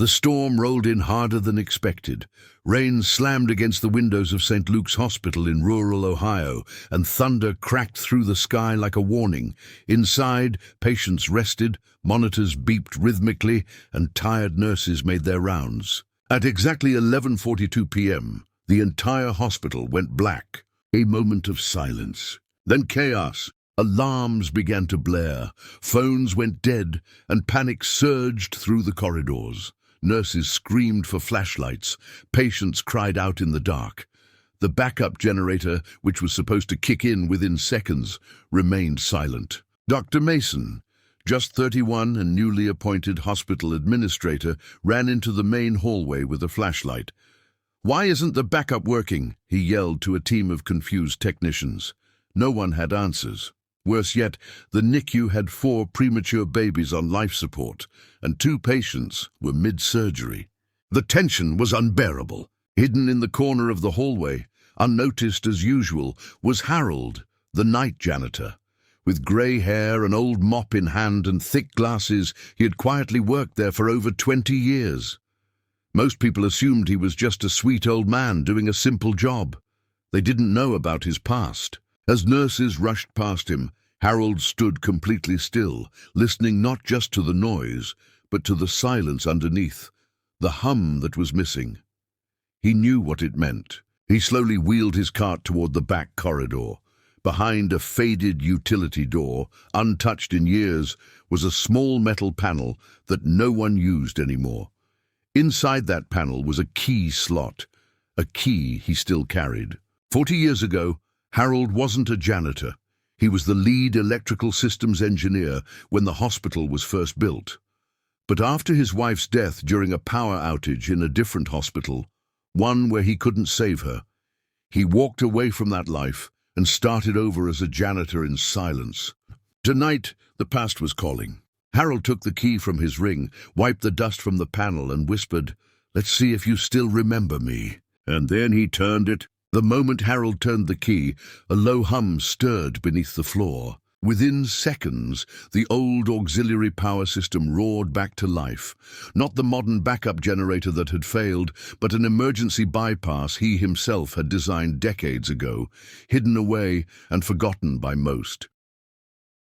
The storm rolled in harder than expected. Rain slammed against the windows of St. Luke's Hospital in rural Ohio, and thunder cracked through the sky like a warning. Inside, patients rested, monitors beeped rhythmically, and tired nurses made their rounds. At exactly 11:42 p.m., the entire hospital went black. A moment of silence. Then chaos. Alarms began to blare. Phones went dead, and panic surged through the corridors. Nurses screamed for flashlights. Patients cried out in the dark. The backup generator, which was supposed to kick in within seconds, remained silent. Dr. Mason, just 31 and newly appointed hospital administrator, ran into the main hallway with a flashlight. "Why isn't the backup working?" he yelled to a team of confused technicians. No one had answers. Worse yet, the NICU had 4 premature babies on life support, and 2 patients were mid-surgery. The tension was unbearable. Hidden in the corner of the hallway, unnoticed as usual, was Harold, the night janitor. With grey hair, an old mop in hand, and thick glasses, he had quietly worked there for over 20 years. Most people assumed he was just a sweet old man doing a simple job. They didn't know about his past. As nurses rushed past him, Harold stood completely still, listening not just to the noise, but to the silence underneath, the hum that was missing. He knew what it meant. He slowly wheeled his cart toward the back corridor. Behind a faded utility door, untouched in years, was a small metal panel that no one used anymore. Inside that panel was a key slot, a key he still carried. 40 years ago, Harold wasn't a janitor. He was the lead electrical systems engineer when the hospital was first built. But after his wife's death during a power outage in a different hospital, one where he couldn't save her, he walked away from that life and started over as a janitor in silence. Tonight, the past was calling. Harold took the key from his ring, wiped the dust from the panel, and whispered, "Let's see if you still remember me." And then he turned it. The moment Harold turned the key, a low hum stirred beneath the floor. Within seconds, the old auxiliary power system roared back to life. Not the modern backup generator that had failed, but an emergency bypass he himself had designed decades ago, hidden away and forgotten by most.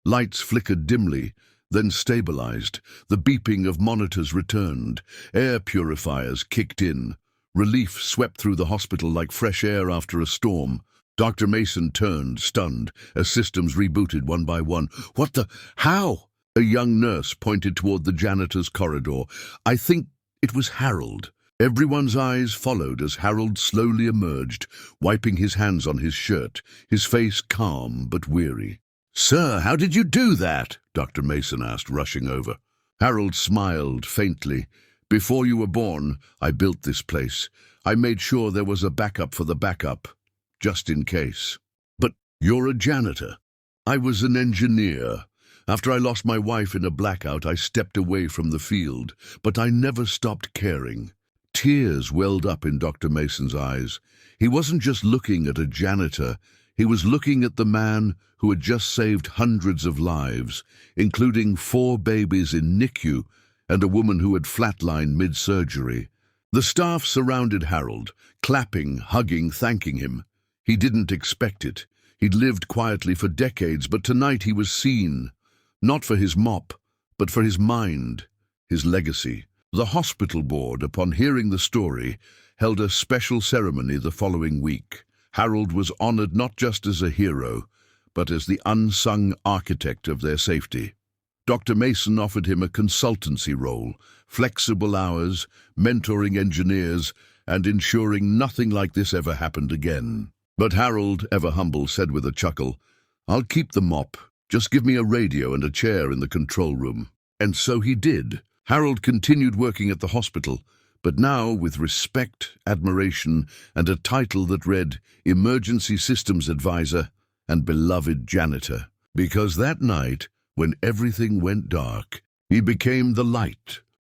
Lights flickered dimly, then stabilized. The beeping of monitors returned. Air purifiers kicked in. Relief swept through the hospital like fresh air after a storm. Dr. Mason turned, stunned, as systems rebooted one by one. "What the... how?" A young nurse pointed toward the janitor's corridor. "I think it was Harold." Everyone's eyes followed as Harold slowly emerged, wiping his hands on his shirt, his face calm but weary. "Sir, how did you do that?" Dr. Mason asked, rushing over. Harold smiled faintly. "Before you were born, I built this place. I made sure there was a backup for the backup, just in case." "But you're a janitor." "I was an engineer. After I lost my wife in a blackout, I stepped away from the field, but I never stopped caring." Tears welled up in Dr. Mason's eyes. He wasn't just looking at a janitor. He was looking at the man who had just saved hundreds of lives, including 4 babies in NICU and a woman who had flatlined mid-surgery. The staff surrounded Harold, clapping, hugging, thanking him. He didn't expect it. He'd lived quietly for decades, but tonight he was seen, not for his mop, but for his mind, his legacy. The hospital board, upon hearing the story, held a special ceremony the following week. Harold was honored not just as a hero, but as the unsung architect of their safety. Dr. Mason offered him a consultancy role, flexible hours, mentoring engineers, and ensuring nothing like this ever happened again. But Harold, ever humble, said with a chuckle, "I'll keep the mop. Just give me a radio and a chair in the control room." And so he did. Harold continued working at the hospital, but now with respect, admiration, and a title that read Emergency Systems Advisor and Beloved Janitor. Because that night, when everything went dark, he became the light,